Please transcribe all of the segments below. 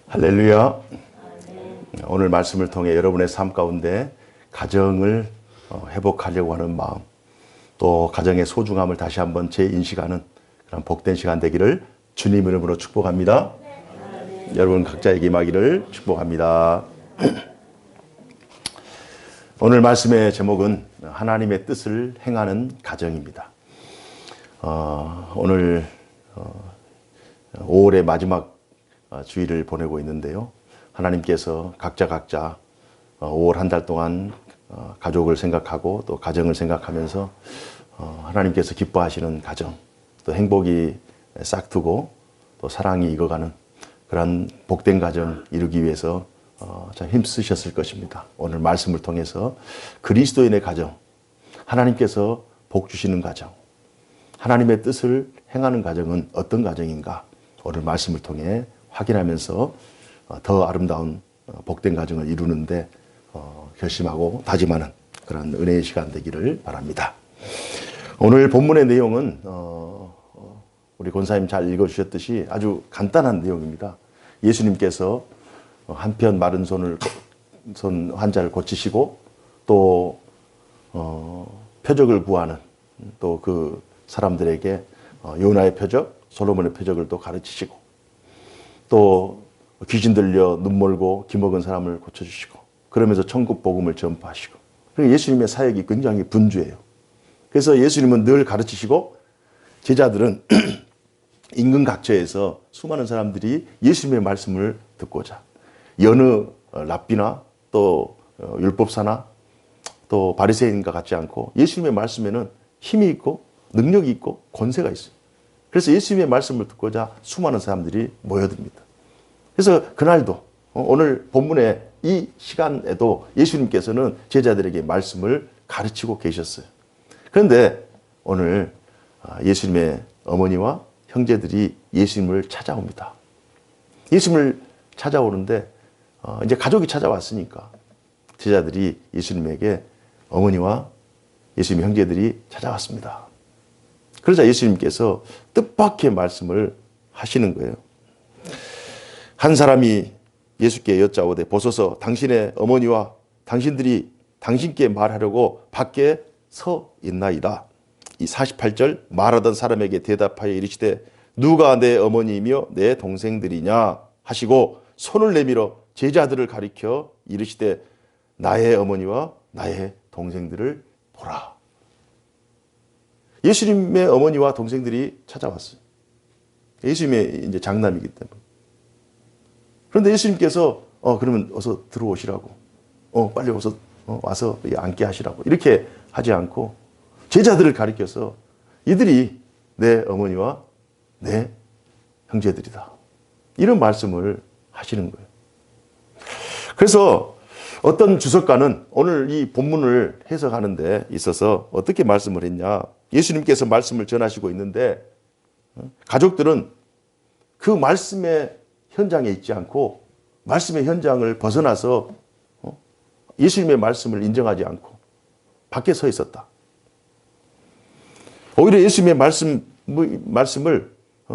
할렐루야. 오늘 말씀을 통해 여러분의 삶 가운데 가정을 회복하려고 하는 마음, 또 가정의 소중함을 다시 한번 재인식하는 그런 복된 시간 되기를 주님 이름으로 축복합니다. 여러분 각자에게 임하기를 축복합니다. 오늘 말씀의 제목은 하나님의 뜻을 행하는 가정입니다. 오늘 5월의 마지막 주일을 보내고 있는데요. 하나님께서 각자 5월 한 달 동안 가족을 생각하고 또 가정을 생각하면서 하나님께서 기뻐하시는 가정, 또 행복이 싹트고 또 사랑이 익어가는 그런 복된 가정 이루기 위해서 참 힘쓰셨을 것입니다. 오늘 말씀을 통해서 그리스도인의 가정, 하나님께서 복 주시는 가정, 하나님의 뜻을 행하는 가정은 어떤 가정인가? 오늘 말씀을 통해 확인하면서 더 아름다운 복된 가정을 이루는데 결심하고 다짐하는 그런 은혜의 시간 되기를 바랍니다. 오늘 본문의 내용은 우리 권사님 잘 읽어주셨듯이 아주 간단한 내용입니다. 예수님께서 한편 마른 손 환자를 고치시고 또 표적을 구하는 또 그 사람들에게 요나의 표적, 솔로몬의 표적을 또 가르치시고 또 귀신 들려 눈 멀고 기먹은 사람을 고쳐주시고 그러면서 천국 복음을 전파하시고 그리고 예수님의 사역이 굉장히 분주해요. 그래서 예수님은 늘 가르치시고 제자들은 인근 각처에서 수많은 사람들이 예수님의 말씀을 듣고자 여느 랍비나 또 율법사나 또 바리새인과 같지 않고 예수님의 말씀에는 힘이 있고 능력이 있고 권세가 있어요. 그래서 예수님의 말씀을 듣고자 수많은 사람들이 모여듭니다. 그래서 그날도 오늘 본문의 이 시간에도 예수님께서는 제자들에게 말씀을 가르치고 계셨어요. 그런데 오늘 예수님의 어머니와 형제들이 예수님을 찾아옵니다. 예수님을 찾아오는데 이제 가족이 찾아왔으니까 제자들이 예수님에게 어머니와 예수님의 형제들이 찾아왔습니다. 그러자 예수님께서 뜻밖의 말씀을 하시는 거예요. 한 사람이 예수께 여짜오되 보소서 당신의 어머니와 당신들이 당신께 말하려고 밖에 서 있나이다. 이 48절 말하던 사람에게 대답하여 이르시되 누가 내 어머니이며 내 동생들이냐 하시고 손을 내밀어 제자들을 가리켜 이르시되 나의 어머니와 나의 동생들을 보라. 예수님의 어머니와 동생들이 찾아왔어요. 예수님의 이제 장남이기 때문에. 그런데 예수님께서 그러면 어서 들어오시라고, 빨리 와서 앉게 하시라고 이렇게 하지 않고 제자들을 가리켜서 이들이 내 어머니와 내 형제들이다. 이런 말씀을 하시는 거예요. 그래서 어떤 주석가는 오늘 이 본문을 해석하는 데 있어서 어떻게 말씀을 했냐. 예수님께서 말씀을 전하시고 있는데 가족들은 그 말씀의 현장에 있지 않고 말씀의 현장을 벗어나서 예수님의 말씀을 인정하지 않고 밖에 서 있었다. 오히려 예수님의 말씀을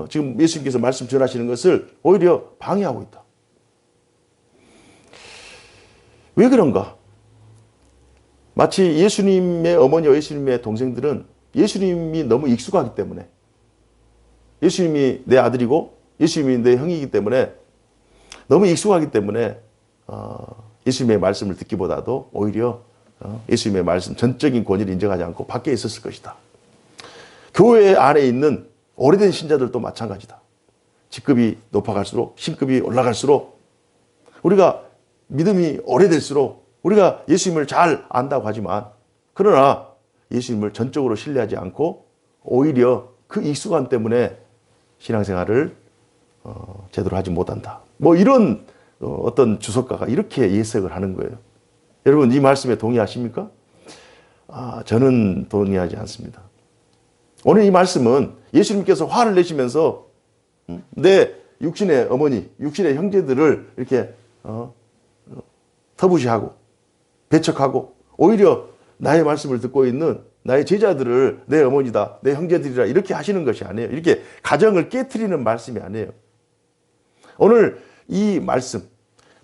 지금 예수님께서 말씀 전하시는 것을 오히려 방해하고 있다. 왜 그런가? 마치 예수님의 어머니와 예수님의 동생들은 예수님이 너무 익숙하기 때문에 예수님이 내 아들이고 예수님이 내 형이기 때문에 너무 익숙하기 때문에 예수님의 말씀을 듣기보다도 오히려 예수님의 말씀 전적인 권위를 인정하지 않고 밖에 있었을 것이다. 교회 안에 있는 오래된 신자들도 마찬가지다. 직급이 높아갈수록 신급이 올라갈수록 우리가 믿음이 오래될수록 우리가 예수님을 잘 안다고 하지만 그러나 예수님을 전적으로 신뢰하지 않고 오히려 그 익숙함 때문에 신앙생활을 제대로 하지 못한다. 뭐 이런 어떤 주석가가 이렇게 예색을 하는 거예요. 여러분 이 말씀에 동의하십니까? 저는 동의하지 않습니다. 오늘 이 말씀은 예수님께서 화를 내시면서 내 육신의 어머니, 육신의 형제들을 이렇게 터부시하고 배척하고 오히려 나의 말씀을 듣고 있는 나의 제자들을 내 어머니다, 내 형제들이라 이렇게 하시는 것이 아니에요. 이렇게 가정을 깨트리는 말씀이 아니에요. 오늘 이 말씀,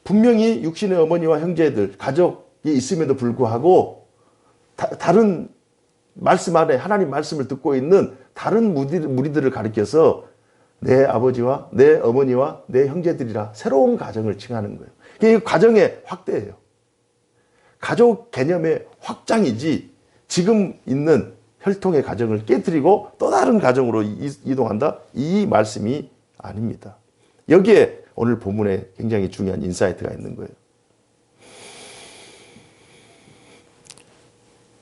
분명히 육신의 어머니와 형제들, 가족이 있음에도 불구하고 다른 말씀 안에 하나님 말씀을 듣고 있는 다른 무리들을 가리켜서 내 아버지와 내 어머니와 내 형제들이라 새로운 가정을 칭하는 거예요. 이게 가정의 확대예요. 가족 개념의 확장이지 지금 있는 혈통의 가정을 깨뜨리고 또 다른 가정으로 이동한다? 이 말씀이 아닙니다. 여기에 오늘 본문에 굉장히 중요한 인사이트가 있는 거예요.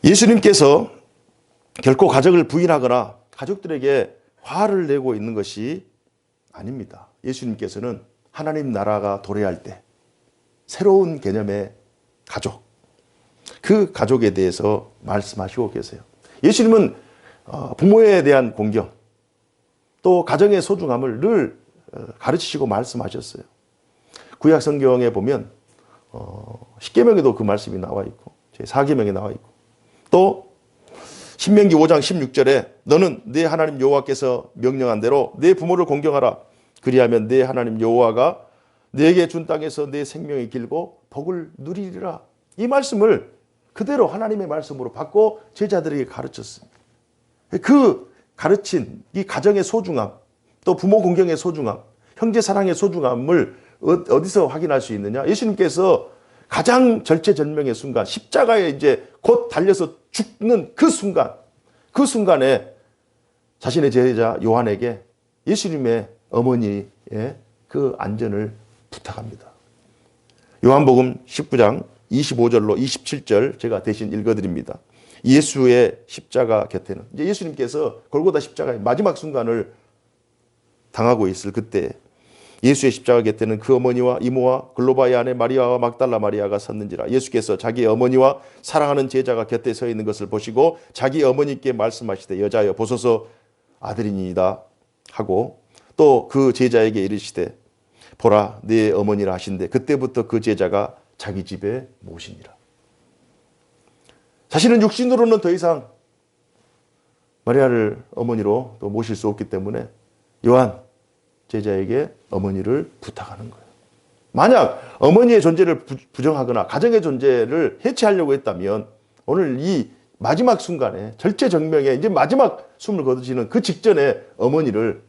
예수님께서 결코 가족을 부인하거나 가족들에게 화를 내고 있는 것이 아닙니다. 예수님께서는 하나님 나라가 도래할 때 새로운 개념의 가족, 그 가족에 대해서 말씀하시고 계세요. 예수님은 부모에 대한 공경, 또 가정의 소중함을 늘 가르치시고 말씀하셨어요. 구약 성경에 보면 십계명에도 그 말씀이 나와 있고 제4계명에 나와 있고 또 신명기 5장 16절에 너는 네 하나님 여호와께서 명령한 대로 네 부모를 공경하라. 그리하면 네 하나님 여호와가 네게 준 땅에서 네 생명이 길고 복을 누리리라. 이 말씀을 그대로 하나님의 말씀으로 받고 제자들에게 가르쳤습니다. 그 가르친 이 가정의 소중함, 또 부모 공경의 소중함, 형제 사랑의 소중함을 어디서 확인할 수 있느냐? 예수님께서 가장 절체절명의 순간, 십자가에 이제 곧 달려서 죽는 그 순간에 자신의 제자 요한에게 예수님의 어머니의 그 안전을 부탁합니다. 요한복음 19장 25절로 27절 제가 대신 읽어드립니다. 예수의 십자가 곁에는 이제 예수님께서 골고다 십자가의 마지막 순간을 당하고 있을 그때 예수의 십자가 곁에는 그 어머니와 이모와 글로바의 아내 마리아와 막달라 마리아가 섰는지라. 예수께서 자기 어머니와 사랑하는 제자가 곁에 서 있는 것을 보시고 자기 어머니께 말씀하시되 여자여 보소서 아들이니이다 하고 또 그 제자에게 이르시되 보라 네 어머니라 하신대 그때부터 그 제자가 자기 집에 모시니라. 자신은 육신으로는 더 이상 마리아를 어머니로 또 모실 수 없기 때문에 요한 제자에게 어머니를 부탁하는 거예요. 만약 어머니의 존재를 부정하거나 가정의 존재를 해체하려고 했다면 오늘 이 마지막 순간에 절체절명에 이제 마지막 숨을 거두시는 그 직전에 어머니를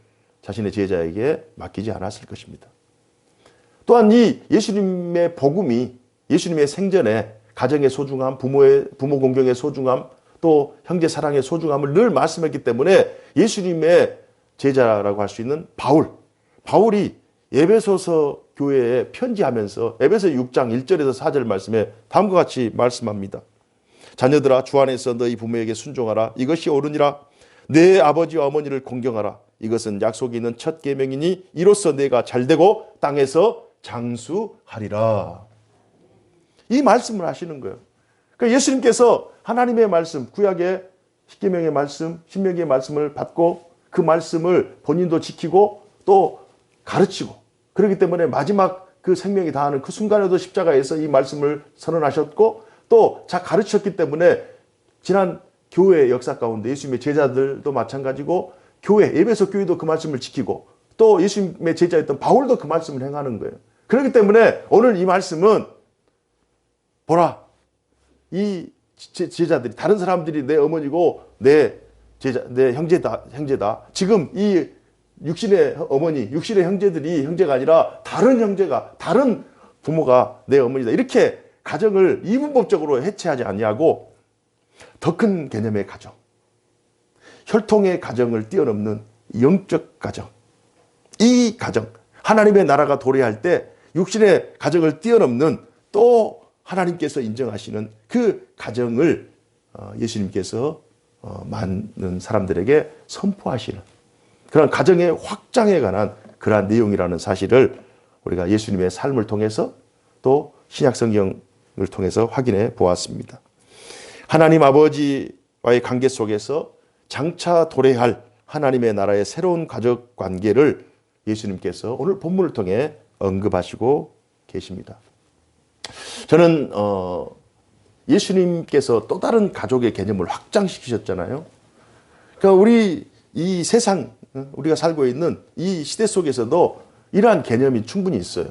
자신의 제자에게 맡기지 않았을 것입니다. 또한 이 예수님의 복음이 예수님의 생전에 가정의 소중함, 부모 공경의 소중함, 또 형제 사랑의 소중함을 늘 말씀했기 때문에 예수님의 제자라고 할 수 있는 바울이 에베소서 교회에 편지하면서 에베소 6장 1절에서 4절 말씀에 다음과 같이 말씀합니다. 자녀들아 주 안에서 너희 부모에게 순종하라. 이것이 옳으니라. 내 아버지와 어머니를 공경하라. 이것은 약속이 있는 첫 계명이니 이로써 내가 잘되고 땅에서 장수하리라. 이 말씀을 하시는 거예요. 그러니까 예수님께서 하나님의 말씀, 구약의 십계명의 말씀, 신명기의 말씀을 받고 그 말씀을 본인도 지키고 또 가르치고 그렇기 때문에 마지막 그 생명이 다하는 그 순간에도 십자가에서 이 말씀을 선언하셨고 또 가르치셨기 때문에 지난 교회의 역사 가운데 예수님의 제자들도 마찬가지고 에베소 교회도 그 말씀을 지키고 또 예수님의 제자였던 바울도 그 말씀을 행하는 거예요. 그렇기 때문에 오늘 이 말씀은 보라 이 제자들이 다른 사람들이 내 어머니고 내 형제다. 지금 이 육신의 어머니, 육신의 형제가 아니라 다른 부모가 내 어머니다. 이렇게 가정을 이분법적으로 해체하지 아니하고 더 큰 개념의 가정, 혈통의 가정을 뛰어넘는 영적 가정, 이 가정, 하나님의 나라가 도래할 때 육신의 가정을 뛰어넘는 또 하나님께서 인정하시는 그 가정을 예수님께서 많은 사람들에게 선포하시는 그런 가정의 확장에 관한 그러한 내용이라는 사실을 우리가 예수님의 삶을 통해서 또 신약 성경을 통해서 확인해 보았습니다. 하나님 아버지와의 관계 속에서 장차 도래할 하나님의 나라의 새로운 가족 관계를 예수님께서 오늘 본문을 통해 언급하시고 계십니다. 저는 예수님께서 또 다른 가족의 개념을 확장시키셨잖아요. 그러니까 우리 이 세상, 우리가 살고 있는 이 시대 속에서도 이러한 개념이 충분히 있어요.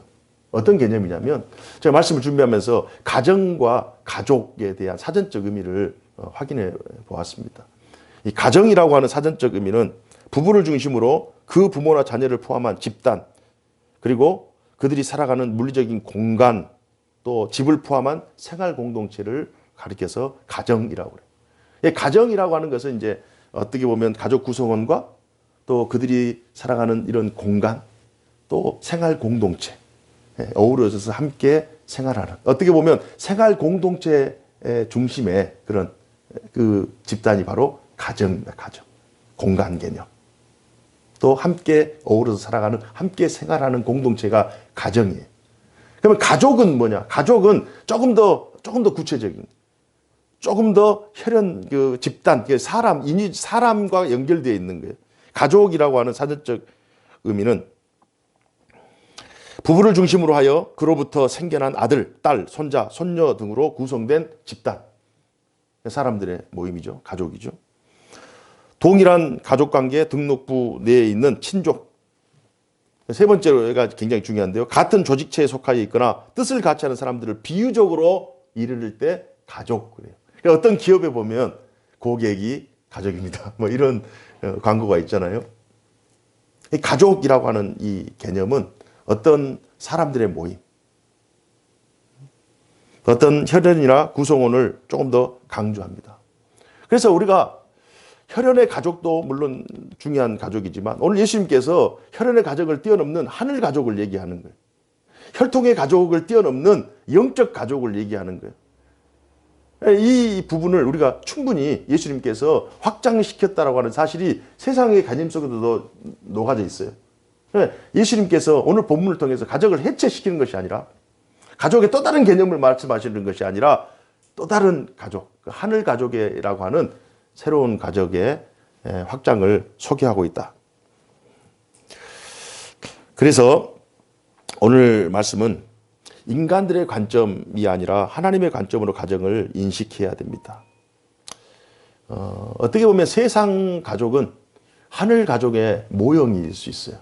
어떤 개념이냐면 제가 말씀을 준비하면서 가정과 가족에 대한 사전적 의미를 확인해 보았습니다. 이 가정이라고 하는 사전적 의미는 부부를 중심으로 그 부모나 자녀를 포함한 집단, 그리고 그들이 살아가는 물리적인 공간, 또 집을 포함한 생활 공동체를 가리켜서 가정이라고 그래요. 이 가정이라고 하는 것은 이제 어떻게 보면 가족 구성원과 또 그들이 살아가는 이런 공간, 또 생활 공동체 어우러져서 함께 생활하는, 어떻게 보면 생활 공동체의 중심에 그런 그 집단이 바로 가정입니다. 가정, 공간 개념. 또 함께 어우러져 살아가는, 함께 생활하는 공동체가 가정이에요. 그러면 가족은 뭐냐? 가족은 조금 더 구체적인, 조금 더 혈연 그 집단, 사람과 연결되어 있는 거예요. 가족이라고 하는 사전적 의미는 부부를 중심으로 하여 그로부터 생겨난 아들, 딸, 손자, 손녀 등으로 구성된 집단, 사람들의 모임이죠. 가족이죠. 동일한 가족관계 등록부 내에 있는 친족. 세 번째가 굉장히 중요한데요. 같은 조직체에 속하여 있거나 뜻을 같이 하는 사람들을 비유적으로 이르를 때 가족 그래요. 그러니까 어떤 기업에 보면 고객이 가족입니다. 뭐 이런 광고가 있잖아요. 이 가족이라고 하는 이 개념은 어떤 사람들의 모임, 어떤 혈연이나 구성원을 조금 더 강조합니다. 그래서 우리가 혈연의 가족도 물론 중요한 가족이지만 오늘 예수님께서 혈연의 가족을 뛰어넘는 하늘 가족을 얘기하는 거예요. 혈통의 가족을 뛰어넘는 영적 가족을 얘기하는 거예요. 이 부분을 우리가 충분히 예수님께서 확장시켰다라고 하는 사실이 세상의 개념 속에도 녹아져 있어요. 예수님께서 오늘 본문을 통해서 가족을 해체시키는 것이 아니라, 가족의 또 다른 개념을 말씀하시는 것이 아니라 또 다른 가족, 하늘 가족이라고 하는 새로운 가족의 확장을 소개하고 있다. 그래서 오늘 말씀은 인간들의 관점이 아니라 하나님의 관점으로 가정을 인식해야 됩니다. 어떻게 보면 세상 가족은 하늘 가족의 모형일 수 있어요.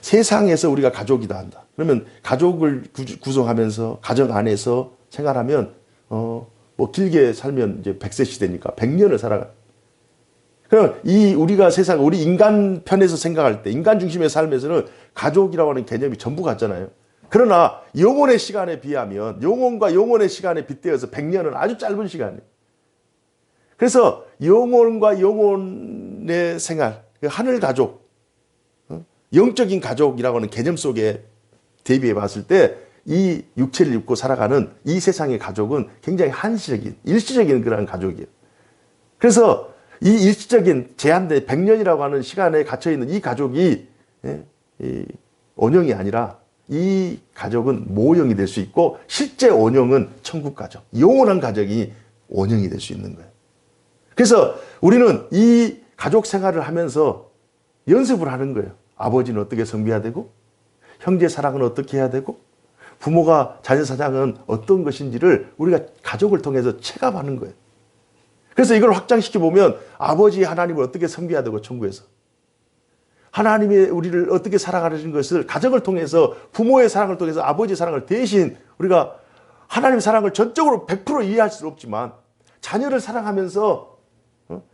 세상에서 우리가 가족이다 한다. 그러면 가족을 구성하면서 가정 안에서 생활하면 뭐 길게 살면 이제 100세 시대니까 100년을 살아가. 그럼 우리가 우리 인간 편에서 생각할 때, 인간 중심의 삶에서는 가족이라고 하는 개념이 전부 같잖아요. 그러나 영혼의 시간에 비하면, 영혼과 영혼의 시간에 빗대어서 100년은 아주 짧은 시간이에요. 그래서 영혼과 영혼의 생활, 하늘 가족, 영적인 가족이라고 하는 개념 속에 대비해 봤을 때 이 육체를 입고 살아가는 이 세상의 가족은 굉장히 한시적인, 일시적인 그런 가족이에요. 그래서 이 일시적인 제한된 100년이라고 하는 시간에 갇혀있는 이 가족이 원형이 아니라 이 가족은 모형이 될 수 있고, 실제 원형은 천국 가족, 영원한 가족이 원형이 될 수 있는 거예요. 그래서 우리는 이 가족 생활을 하면서 연습을 하는 거예요. 아버지는 어떻게 섬겨야 되고, 형제 사랑은 어떻게 해야 되고, 부모가 자녀 사랑은 어떤 것인지를 우리가 가족을 통해서 체감하는 거예요. 그래서 이걸 확장시켜 보면 아버지 하나님을 어떻게 섬겨야 되고, 천국에서 하나님이 우리를 어떻게 사랑하는 것을 가정을 통해서, 부모의 사랑을 통해서 아버지의 사랑을 대신 우리가 하나님의 사랑을 전적으로 100% 이해할 수는 없지만 자녀를 사랑하면서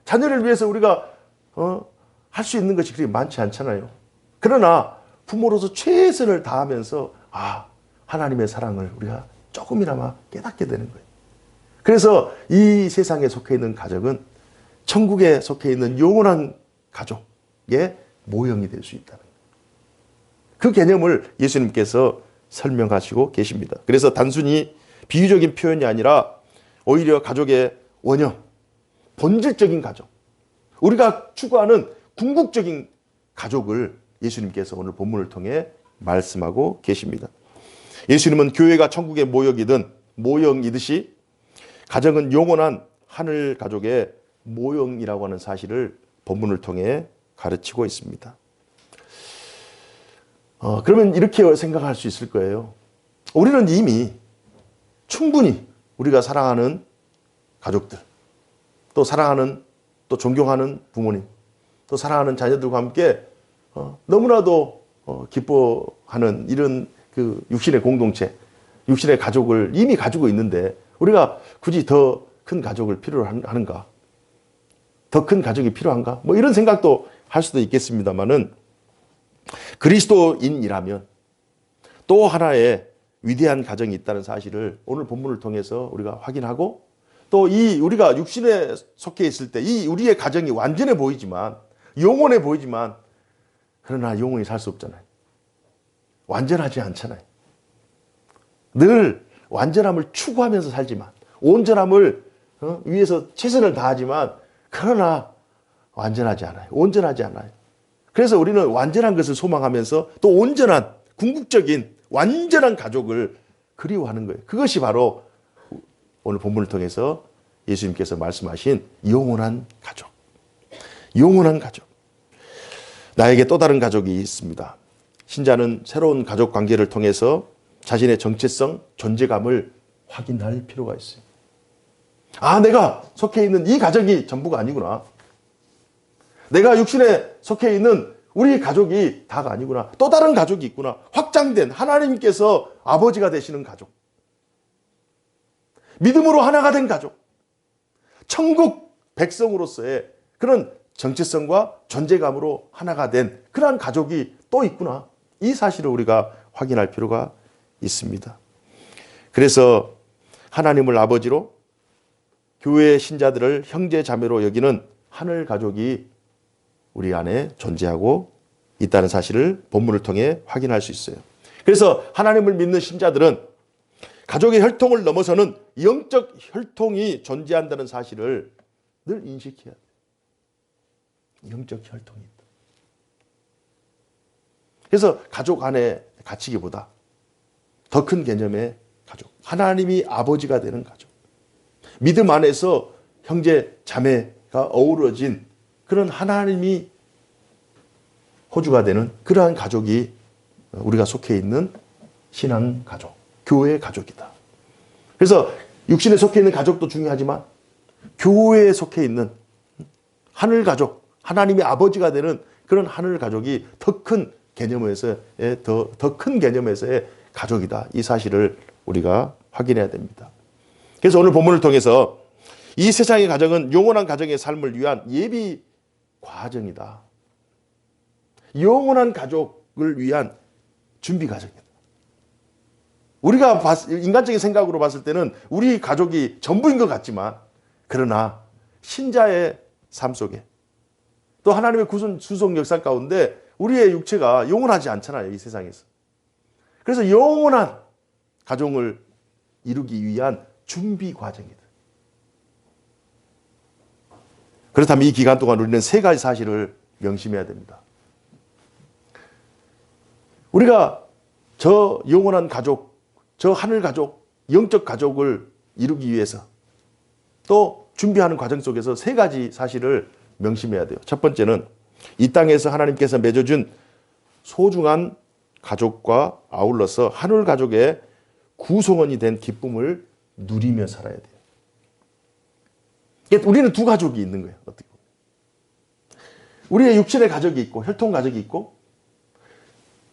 자녀를 위해서 우리가 할 수 있는 것이 그렇게 많지 않잖아요. 그러나 부모로서 최선을 다하면서 하나님의 사랑을 우리가 조금이나마 깨닫게 되는 거예요. 그래서 이 세상에 속해 있는 가족은 천국에 속해 있는 영원한 가족의 모형이 될 수 있다는 거예요. 그 개념을 예수님께서 설명하시고 계십니다. 그래서 단순히 비유적인 표현이 아니라 오히려 가족의 원형, 본질적인 가족, 우리가 추구하는 궁극적인 가족을 예수님께서 오늘 본문을 통해 말씀하고 계십니다. 예수님은 교회가 천국의 모형이듯이 가정은 영원한 하늘 가족의 모형이라고 하는 사실을 본문을 통해 가르치고 있습니다. 그러면 이렇게 생각할 수 있을 거예요. 우리는 이미 충분히 우리가 사랑하는 가족들, 또 사랑하는, 또 존경하는 부모님, 또 사랑하는 자녀들과 함께 너무나도 기뻐하는 이런 그 육신의 공동체, 육신의 가족을 이미 가지고 있는데 우리가 굳이 더 큰 가족을 필요로 하는가? 더 큰 가족이 필요한가? 뭐 이런 생각도 할 수도 있겠습니다만은 그리스도인이라면 또 하나의 위대한 가정이 있다는 사실을 오늘 본문을 통해서 우리가 확인하고 또 이 우리가 육신에 속해 있을 때 이 우리의 가정이 완전해 보이지만 영원해 보이지만 그러나 영원히 살 수 없잖아요. 완전하지 않잖아요. 늘 완전함을 추구하면서 살지만 온전함을 위해서 최선을 다하지만 그러나 완전하지 않아요. 온전하지 않아요. 그래서 우리는 완전한 것을 소망하면서 또 온전한 궁극적인 완전한 가족을 그리워하는 거예요. 그것이 바로 오늘 본문을 통해서 예수님께서 말씀하신 영원한 가족. 영원한 가족. 나에게 또 다른 가족이 있습니다. 신자는 새로운 가족 관계를 통해서 자신의 정체성, 존재감을 확인할 필요가 있어요. 아, 내가 속해 있는 이 가족이 전부가 아니구나. 내가 육신에 속해 있는 우리 가족이 다가 아니구나. 또 다른 가족이 있구나. 확장된 하나님께서 아버지가 되시는 가족. 믿음으로 하나가 된 가족. 천국 백성으로서의 그런 정체성과 존재감으로 하나가 된 그러한 가족이 또 있구나. 이 사실을 우리가 확인할 필요가 있습니다. 그래서 하나님을 아버지로 교회의 신자들을 형제 자매로 여기는 하늘 가족이 우리 안에 존재하고 있다는 사실을 본문을 통해 확인할 수 있어요. 그래서 하나님을 믿는 신자들은 가족의 혈통을 넘어서는 영적 혈통이 존재한다는 사실을 늘 인식해야 돼요. 영적 혈통이 있다. 그래서 가족 안에 갇히기보다 더 큰 개념의 가족, 하나님이 아버지가 되는 가족, 믿음 안에서 형제 자매가 어우러진 그런 하나님이 호주가 되는 그러한 가족이 우리가 속해 있는 신앙 가족, 교회 가족이다. 그래서 육신에 속해 있는 가족도 중요하지만 교회에 속해 있는 하늘 가족, 하나님의 아버지가 되는 그런 하늘 가족이 더 큰 개념에서의 더 큰 개념에서의 가족이다. 이 사실을 우리가 확인해야 됩니다. 그래서 오늘 본문을 통해서 이 세상의 가정은 영원한 가정의 삶을 위한 예비 과정이다. 영원한 가족을 위한 준비 과정이다. 우리가 인간적인 생각으로 봤을 때는 우리 가족이 전부인 것 같지만 그러나 신자의 삶 속에 또 하나님의 구속 역사 가운데 우리의 육체가 영원하지 않잖아요. 이 세상에서. 그래서 영원한 가정을 이루기 위한 준비 과정이다. 그렇다면 이 기간 동안 우리는 세 가지 사실을 명심해야 됩니다. 우리가 저 영원한 가족, 저 하늘 가족, 영적 가족을 이루기 위해서 또 준비하는 과정 속에서 세 가지 사실을 명심해야 돼요. 첫 번째는 이 땅에서 하나님께서 맺어준 소중한 가족과 아울러서 하늘 가족의 구성원이 된 기쁨을 누리며 살아야 돼요. 우리는 두 가족이 있는 거예요. 어떻게 보면. 우리의 육신의 가족이 있고 혈통 가족이 있고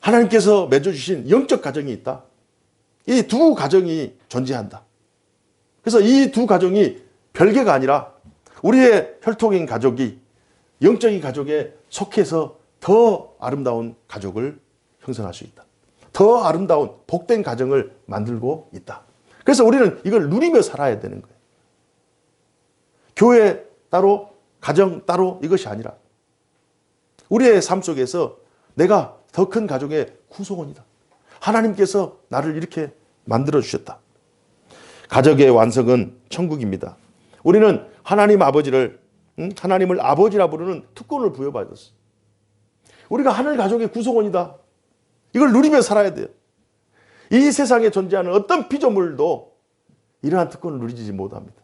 하나님께서 맺어주신 영적 가정이 있다. 이 두 가정이 존재한다. 그래서 이 두 가정이 별개가 아니라 우리의 혈통인 가족이 영적인 가족에 속해서 더 아름다운 가족을 형성할 수 있다. 더 아름다운 복된 가정을 만들고 있다. 그래서 우리는 이걸 누리며 살아야 되는 거예요. 교회 따로, 가정 따로 이것이 아니라 우리의 삶 속에서 내가 더 큰 가족의 구성원이다. 하나님께서 나를 이렇게 만들어 주셨다. 가족의 완성은 천국입니다. 우리는 하나님 아버지를 하나님을 아버지라 부르는 특권을 부여받았어. 우리가 하늘 가족의 구성원이다. 이걸 누리며 살아야 돼요. 이 세상에 존재하는 어떤 피조물도 이러한 특권을 누리지 못합니다.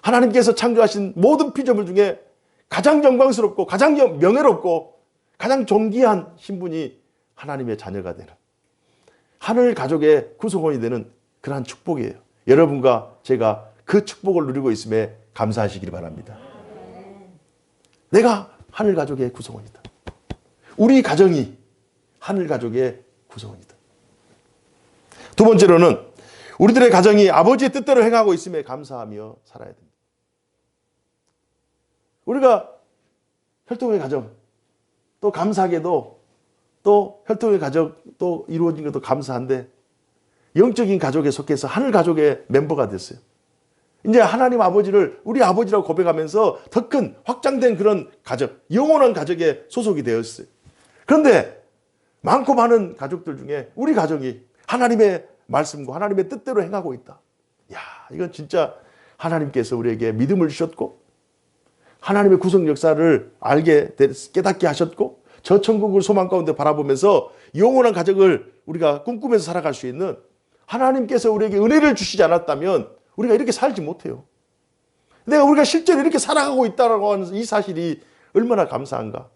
하나님께서 창조하신 모든 피조물 중에 가장 영광스럽고 가장 명예롭고 가장 존귀한 신분이 하나님의 자녀가 되는 하늘 가족의 구성원이 되는 그러한 축복이에요. 여러분과 제가 그 축복을 누리고 있음에 감사하시길 바랍니다. 내가 하늘 가족의 구성원이다. 우리 가정이 하늘 가족의 구성원이다. 두 번째로는 우리들의 가정이 아버지의 뜻대로 행하고 있음에 감사하며 살아야 됩니다. 우리가 혈통의 가정, 또 감사하게도 또 혈통의 가정 또 이루어진 것도 감사한데 영적인 가족에 속해서 하늘 가족의 멤버가 됐어요. 이제 하나님 아버지를 우리 아버지라고 고백하면서 더 큰 확장된 그런 가족, 영원한 가족에 소속이 되었어요. 그런데 많고 많은 가족들 중에 우리 가정이 하나님의 말씀과 하나님의 뜻대로 행하고 있다. 야, 이건 진짜 하나님께서 우리에게 믿음을 주셨고 하나님의 구성 역사를 깨닫게 하셨고 저 천국을 소망 가운데 바라보면서 영원한 가족을 우리가 꿈꾸면서 살아갈 수 있는 하나님께서 우리에게 은혜를 주시지 않았다면 우리가 이렇게 살지 못해요. 내가 우리가 실제로 이렇게 살아가고 있다고 하는 이 사실이 얼마나 감사한가.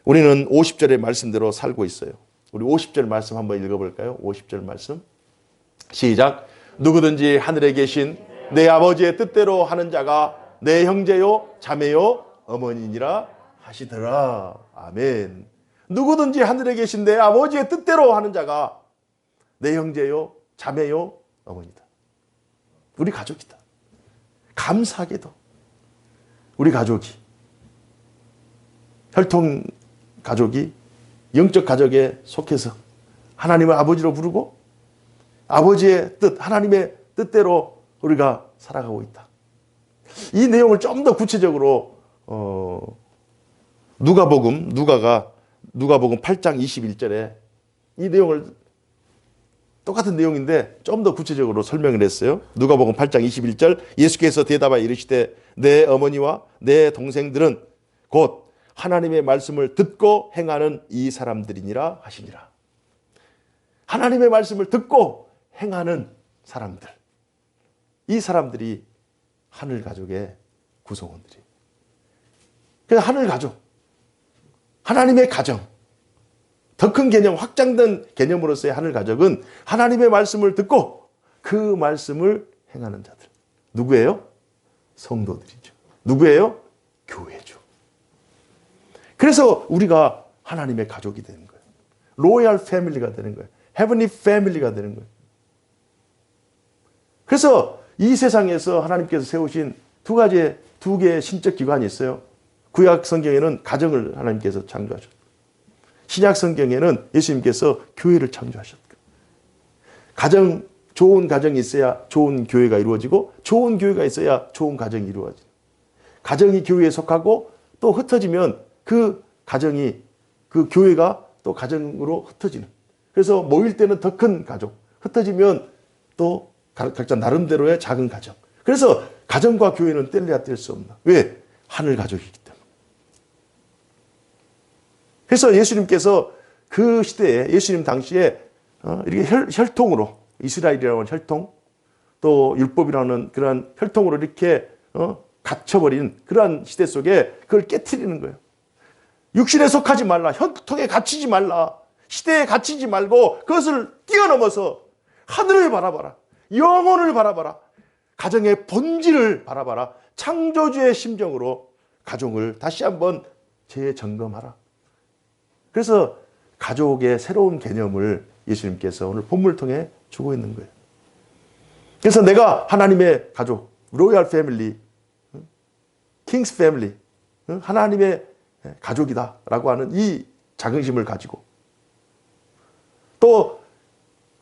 우리는 50절의 말씀대로 살고 있어요. 우리 50절 말씀 한번 읽어볼까요? 50절 말씀 시작. 누구든지 하늘에 계신 내 아버지의 뜻대로 하는 자가 내 형제요 자매요 어머니니라 하시더라. 아멘. 누구든지 하늘에 계신 내 아버지의 뜻대로 하는 자가 내 형제요 자매요 어머니다. 우리 가족이다. 감사하게도 우리 가족이 혈통 가족이 영적 가족에 속해서 하나님을 아버지로 부르고 아버지의 뜻, 하나님의 뜻대로 우리가 살아가고 있다. 이 내용을 좀 더 구체적으로 누가복음 8장 21절에 이 내용을 똑같은 내용인데 좀 더 구체적으로 설명을 했어요. 누가복음 8장 21절 예수께서 대답하여 이르시되 내 어머니와 내 동생들은 곧 하나님의 말씀을 듣고 행하는 이 사람들이니라 하시니라. 하나님의 말씀을 듣고 행하는 사람들. 이 사람들이 하늘 가족의 구성원들이에요. 그래서 하늘 가족, 하나님의 가정, 더 큰 개념, 확장된 개념으로서의 하늘 가족은 하나님의 말씀을 듣고 그 말씀을 행하는 자들. 누구예요? 성도들이죠. 누구예요? 교회죠. 그래서 우리가 하나님의 가족이 되는 거예요. 로얄 패밀리가 되는 거예요. 헤븐리 패밀리가 되는 거예요. 그래서 이 세상에서 하나님께서 세우신 두 개의 신적 기관이 있어요. 구약 성경에는 가정을 하나님께서 창조하셨고 신약 성경에는 예수님께서 교회를 창조하셨고 좋은 가정이 있어야 좋은 교회가 이루어지고 좋은 교회가 있어야 좋은 가정이 이루어지고 가정이 교회에 속하고 또 흩어지면 그 가정이 그 교회가 또 가정으로 흩어지는 그래서 모일 때는 더 큰 가족 흩어지면 또 각자 나름대로의 작은 가정 그래서 가정과 교회는 뗄래야 뗄 수 없나 왜? 하늘 가족이기 때문에 그래서 예수님께서 그 시대에 예수님 당시에 이렇게 혈통으로 이스라엘이라는 혈통 또 율법이라는 그러한 혈통으로 이렇게 갇혀버린 그러한 시대 속에 그걸 깨트리는 거예요. 육신에 속하지 말라. 혈통에 갇히지 말라. 시대에 갇히지 말고 그것을 뛰어넘어서 하늘을 바라봐라. 영혼을 바라봐라. 가정의 본질을 바라봐라. 창조주의 심정으로 가족을 다시 한번 재점검하라. 그래서 가족의 새로운 개념을 예수님께서 오늘 본문을 통해 주고 있는 거예요. 그래서 내가 하나님의 가족, 로얄 패밀리, 킹스 패밀리, 하나님의 가족이다라고 하는 이 자긍심을 가지고 또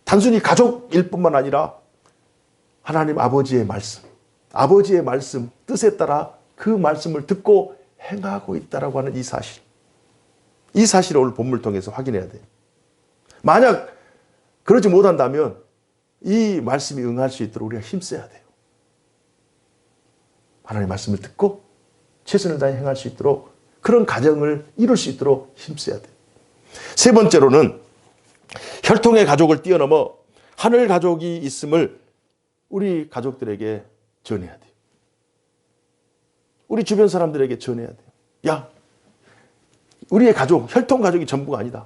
단순히 가족일 뿐만 아니라 하나님 아버지의 말씀, 뜻에 따라 그 말씀을 듣고 행하고 있다라고 하는 이 사실을 오늘 본문을 통해서 확인해야 돼요. 만약 그러지 못한다면 이 말씀이 응할 수 있도록 우리가 힘써야 돼요. 하나님의 말씀을 듣고 최선을 다해 행할 수 있도록 그런 가정을 이룰 수 있도록 힘써야 돼요. 세 번째로는 혈통의 가족을 뛰어넘어 하늘 가족이 있음을 우리 가족들에게 전해야 돼요. 우리 주변 사람들에게 전해야 돼요. 야, 우리의 가족, 혈통 가족이 전부가 아니다.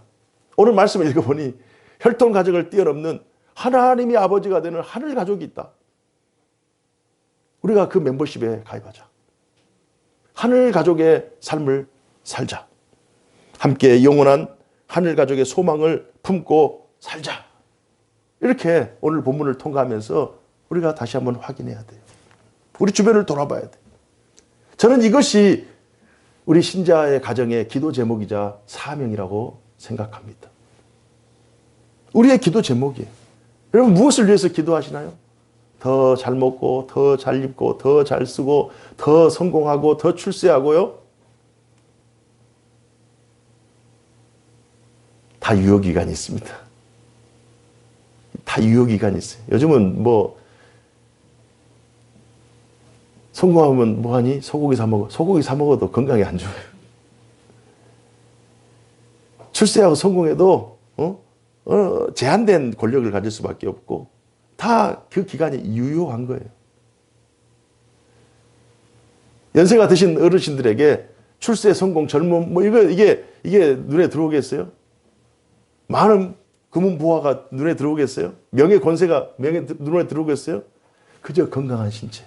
오늘 말씀을 읽어보니 혈통 가족을 뛰어넘는 하나님이 아버지가 되는 하늘 가족이 있다. 우리가 그 멤버십에 가입하자. 하늘 가족의 삶을 살자. 함께 영원한 하늘 가족의 소망을 품고 살자. 이렇게 오늘 본문을 통과하면서 우리가 다시 한번 확인해야 돼요. 우리 주변을 돌아봐야 돼요. 저는 이것이 우리 신자의 가정의 기도 제목이자 사명이라고 생각합니다. 우리의 기도 제목이에요. 여러분 무엇을 위해서 기도하시나요? 더 잘 먹고, 더 잘 입고, 더 잘 쓰고, 더 성공하고, 더 출세하고요. 다 유효기간이 있습니다. 다 유효기간이 있어요. 요즘은 성공하면 뭐하니? 소고기 사 먹어. 소고기 사 먹어도 건강에 안 좋아요. 출세하고 성공해도 제한된 권력을 가질 수밖에 없고 다 그 기간이 유효한 거예요. 연세가 드신 어르신들에게 출세, 성공, 젊음 이게 눈에 들어오겠어요? 많은 금은 부화가 눈에 들어오겠어요? 명예 권세가 눈에 들어오겠어요? 그저 건강한 신체.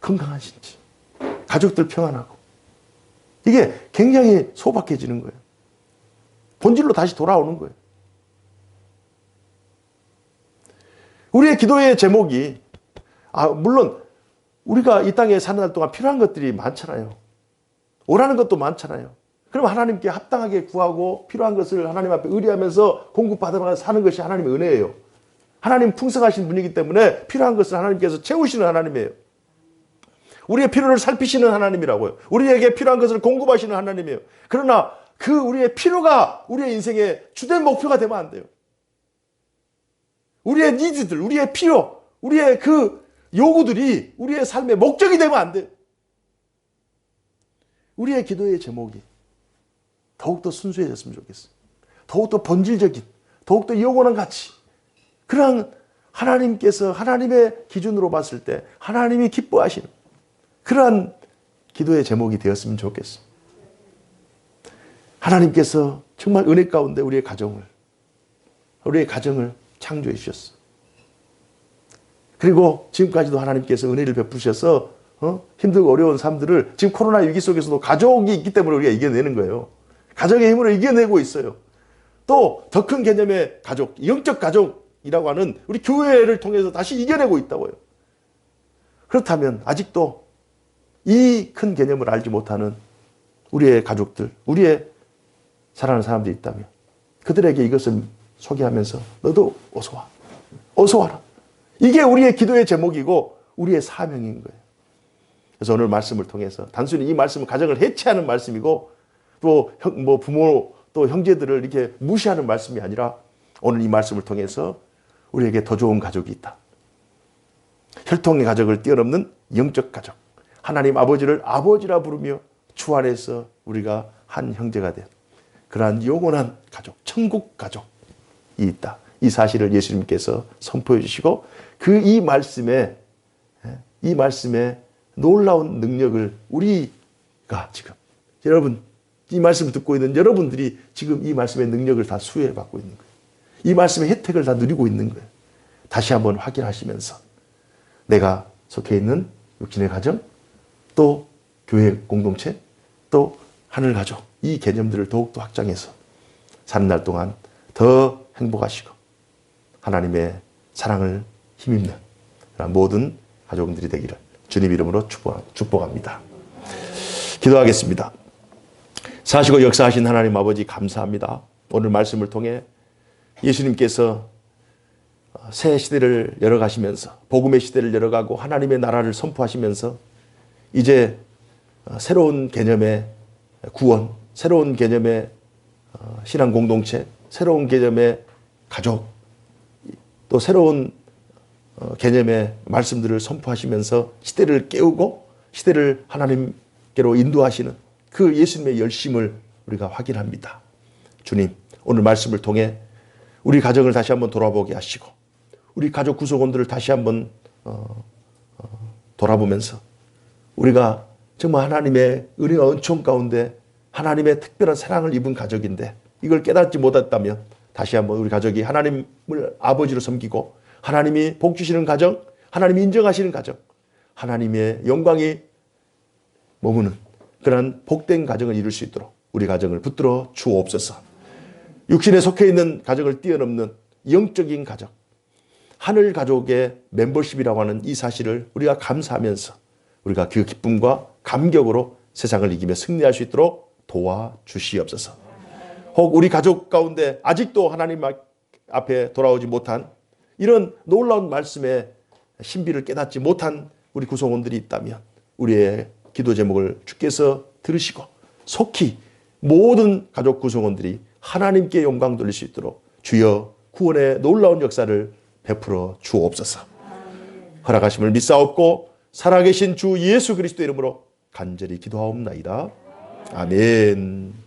건강한 신체. 가족들 평안하고. 이게 굉장히 소박해지는 거예요. 본질로 다시 돌아오는 거예요. 우리의 기도의 제목이 물론 우리가 이 땅에 사는 날 동안 필요한 것들이 많잖아요. 오라는 것도 많잖아요. 그럼 하나님께 합당하게 구하고 필요한 것을 하나님 앞에 의뢰하면서 공급받아서 사는 것이 하나님의 은혜예요. 하나님 풍성하신 분이기 때문에 필요한 것을 하나님께서 채우시는 하나님이에요. 우리의 필요를 살피시는 하나님이라고요. 우리에게 필요한 것을 공급하시는 하나님이에요. 그러나 그 우리의 필요가 우리의 인생의 주된 목표가 되면 안 돼요. 우리의 니즈들, 우리의 필요, 우리의 그 요구들이 우리의 삶의 목적이 되면 안 돼요. 우리의 기도의 제목이 더욱더 순수해졌으면 좋겠어요. 더욱더 본질적인, 더욱더 영원한 가치. 그런 하나님께서 하나님의 기준으로 봤을 때 하나님이 기뻐하시는 그러한 기도의 제목이 되었으면 좋겠어요. 하나님께서 정말 은혜 가운데 우리의 가정을 창조해 주셨어요. 그리고 지금까지도 하나님께서 은혜를 베푸셔서 힘들고 어려운 삶들을 지금 코로나 위기 속에서도 가족이 있기 때문에 우리가 이겨내는 거예요. 가정의 힘으로 이겨내고 있어요. 또 더 큰 개념의 가족, 영적 가족이라고 하는 우리 교회를 통해서 다시 이겨내고 있다고요. 그렇다면 아직도 이 큰 개념을 알지 못하는 우리의 가족들, 우리의 사랑하는 사람들이 있다면 그들에게 이것을 소개하면서 너도 어서 와. 어서 와라. 이게 우리의 기도의 제목이고 우리의 사명인 거예요. 그래서 오늘 말씀을 통해서 단순히 이 말씀은 가정을 해체하는 말씀이고 또 부모 또 형제들을 이렇게 무시하는 말씀이 아니라 오늘 이 말씀을 통해서 우리에게 더 좋은 가족이 있다. 혈통의 가족을 뛰어넘는 영적 가족. 하나님 아버지를 아버지라 부르며 주 안에서 우리가 한 형제가 된 그러한 영원한 가족, 천국 가족이 있다. 이 사실을 예수님께서 선포해 주시고 그 이 말씀에 놀라운 능력을 우리가 지금 여러분 이 말씀을 듣고 있는 여러분들이 지금 이 말씀의 능력을 다 수혜해 받고 있는 거예요. 이 말씀의 혜택을 다 누리고 있는 거예요. 다시 한번 확인하시면서 내가 속해 있는 육신의 가정 또 교회 공동체 또 하늘 가족 이 개념들을 더욱더 확장해서 사는 날 동안 더 행복하시고 하나님의 사랑을 힘입는 모든 가족들이 되기를 주님 이름으로 축복합니다. 기도하겠습니다. 사시고 역사하신 하나님 아버지 감사합니다. 오늘 말씀을 통해 예수님께서 새 시대를 열어가시면서 복음의 시대를 열어가고 하나님의 나라를 선포하시면서 이제 새로운 개념의 구원, 새로운 개념의 신앙 공동체, 새로운 개념의 가족, 또 새로운 개념의 말씀들을 선포하시면서 시대를 깨우고 시대를 하나님께로 인도하시는 그 예수님의 열심을 우리가 확인합니다. 주님, 오늘 말씀을 통해 우리 가정을 다시 한번 돌아보게 하시고 우리 가족 구성원들을 다시 한번 돌아보면서 우리가 정말 하나님의 은혜와 은총 가운데 하나님의 특별한 사랑을 입은 가족인데 이걸 깨닫지 못했다면 다시 한번 우리 가족이 하나님을 아버지로 섬기고 하나님이 복 주시는 가정, 하나님이 인정하시는 가정, 하나님의 영광이 머무는 그런 복된 가정을 이룰 수 있도록 우리 가정을 붙들어 주옵소서. 육신에 속해 있는 가정을 뛰어넘는 영적인 가정, 하늘 가족의 멤버십이라고 하는 이 사실을 우리가 감사하면서 우리가 그 기쁨과 감격으로 세상을 이기며 승리할 수 있도록 도와주시옵소서. 혹 우리 가족 가운데 아직도 하나님 앞에 돌아오지 못한 이런 놀라운 말씀의 신비를 깨닫지 못한 우리 구성원들이 있다면 우리의 기도 제목을 주께서 들으시고 속히 모든 가족 구성원들이 하나님께 영광 돌릴 수 있도록 주여 구원의 놀라운 역사를 베풀어 주옵소서. 허락하심을 믿사옵고 살아계신 주 예수 그리스도 이름으로 간절히 기도하옵나이다. 아멘.